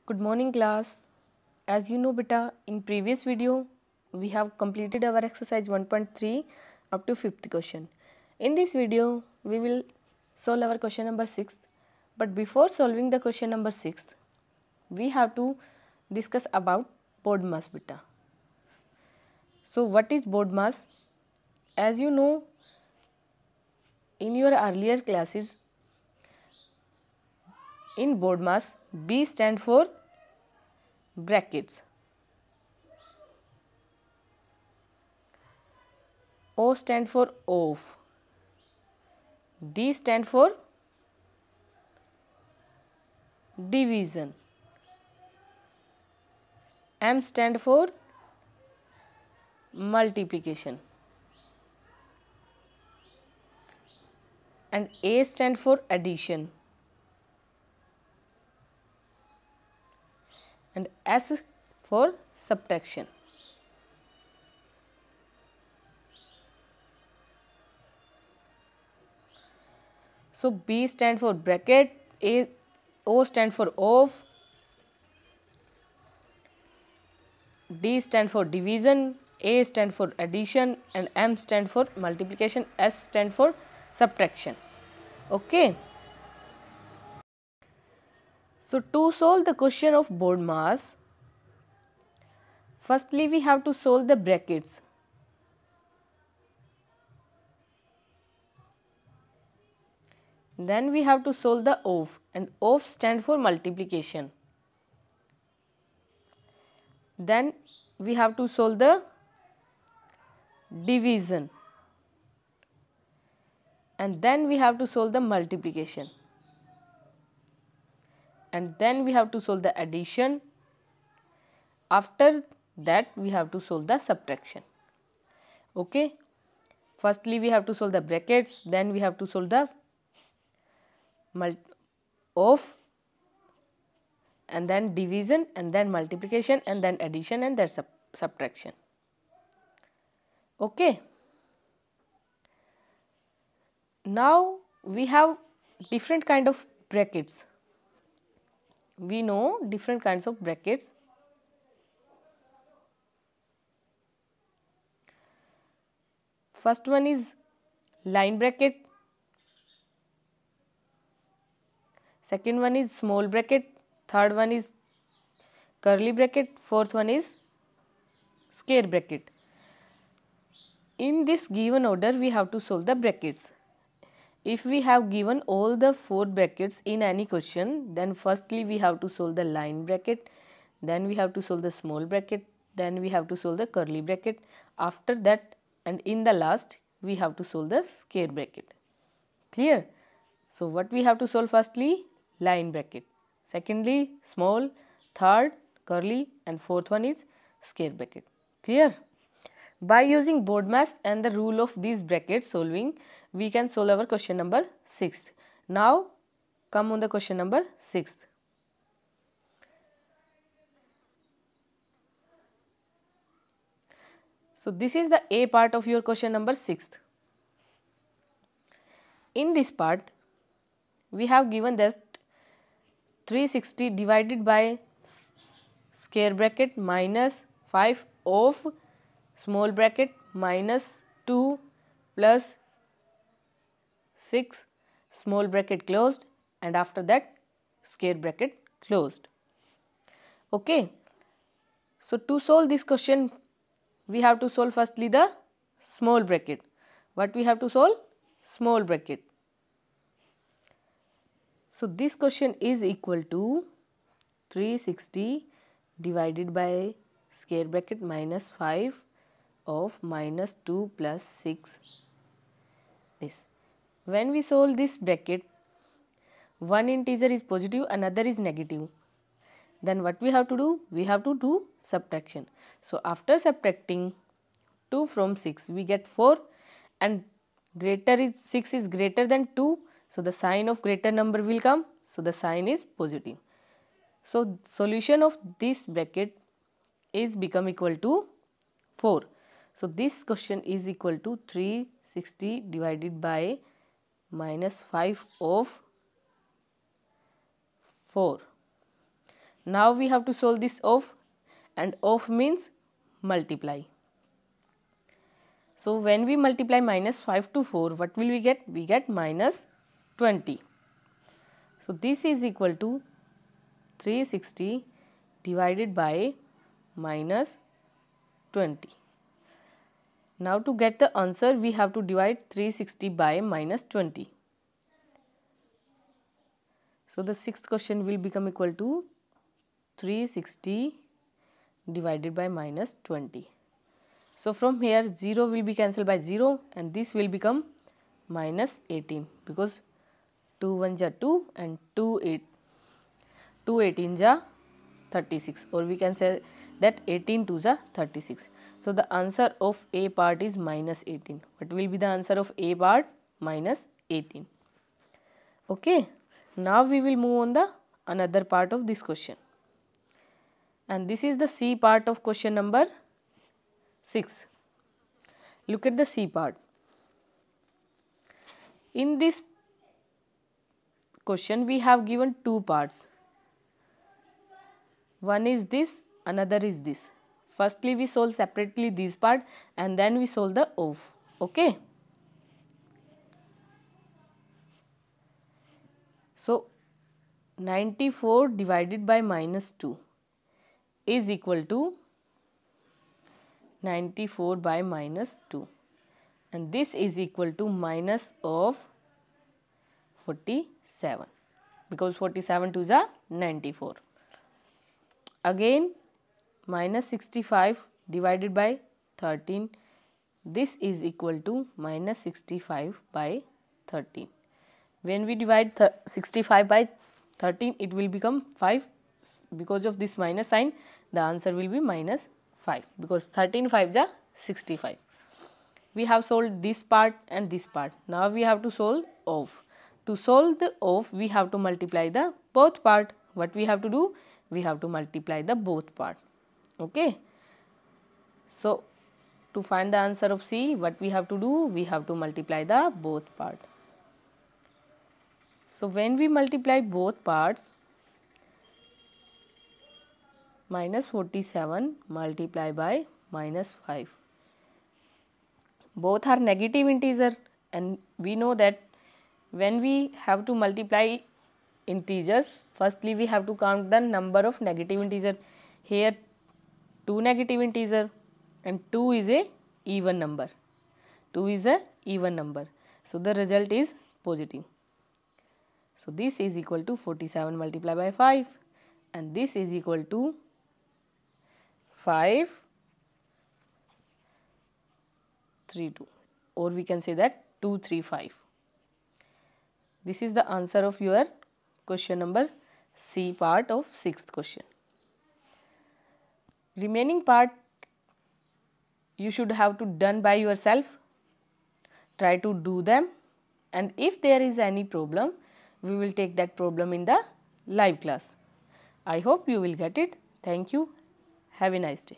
Good morning class. As you know beta, in previous video we have completed our exercise 1.3 up to 5th question. In this video we will solve our question number 6, but before solving the question number 6 we have to discuss about BODMAS beta. So what is BODMAS? As you know, in your earlier classes, in BODMAS, B stand for brackets, O stand for off, D stand for division, M stand for multiplication, and A stand for addition, and S for subtraction. So B stand for bracket, O stand for off, D stand for division, A stand for addition, and M stand for multiplication, S stand for subtraction. Okay. So to solve the question of BODMAS, firstly we have to solve the brackets. Then we have to solve the OF, and OF stand for multiplication. Then we have to solve the division, and then we have to solve the multiplication, and then we have to solve the addition. After that we have to solve the subtraction. Okay. Firstly we have to solve the brackets, then we have to solve the OF, and then division, and then multiplication, and then addition, and then subtraction. Okay. Now we have different kind of brackets. We know different kinds of brackets. First one is line bracket, second one is small bracket, third one is curly bracket, fourth one is square bracket. In this given order we have to solve the brackets. If we have given all the 4 brackets in any question, then firstly we have to solve the line bracket, then we have to solve the small bracket, then we have to solve the curly bracket. After that, and in the last, we have to solve the square bracket. Clear? So what we have to solve? Firstly line bracket, secondly small, third curly, and fourth one is square bracket. Clear? By using BODMAS and the rule of these bracket solving, we can solve our question number 6. Now come on the question number 6. So this is the A part of your question number 6. In this part, we have given that 360 divided by square bracket minus 5 of small bracket minus 2 plus 6 small bracket closed, and after that square bracket closed. Okay. So to solve this question, we have to solve firstly the small bracket. What we have to solve? Small bracket. So this question is equal to 360 divided by square bracket minus 5 of minus 2 plus 6. This. When we solve this bracket, one integer is positive, another is negative. Then what we have to do? We have to do subtraction. So after subtracting 2 from 6, we get 4, and 6 is greater than 2. So the sign of greater number will come. So the sign is positive. So solution of this bracket is become equal to 4. So this question is equal to 360 divided by minus 5 of 4. Now we have to solve this off, and off means multiply. So when we multiply minus 5 to 4, what will we get? We get minus 20. So this is equal to 360 divided by minus 20. Now to get the answer, we have to divide 360 by minus 20. So the sixth question will become equal to 360 divided by minus 20. So from here 0 will be cancelled by 0 and this will become minus 18 because 2 1 ja 2 and 2 18 ja 36, or we can say that 18 2 ja 36. So the answer of A part is minus 18. What will be the answer of A part? Minus 18. Okay. Now we will move on the another part of this question. And this is the C part of question number 6. Look at the C part. In this question we have given two parts. One is this, another is this. Firstly we solve separately this part and then we solve the off. Okay. So 94 divided by minus 2 is equal to 94 by minus 2, and this is equal to minus of 47 because 47 2 is 94. Again minus 65 divided by 13, this is equal to minus 65 by 13. When we divide 65 by 13, it will become 5. Because of this minus sign, the answer will be minus 5 because 13 5 is 65. We have solved this part and this part. Now we have to solve off. To solve the off, we have to multiply the both part. What we have to do? We have to multiply the both part. Okay. So to find the answer of C, what we have to do? We have to multiply the both part. So when we multiply both parts, minus 47 multiplied by minus 5. Both are negative integer, and we know that when we have to multiply integers, firstly we have to count the number of negative integer. Here 2 negative integer and 2 is a even number. 2 is a even number. So the result is positive. So this is equal to 47 multiplied by 5 and this is equal to 532, or we can say that 235. This is the answer of your question number C part of 6th question. Remaining part you should have to done by yourself. Try to do them, and if there is any problem, we will take that problem in the live class. I hope you will get it. Thank you. Have a nice day.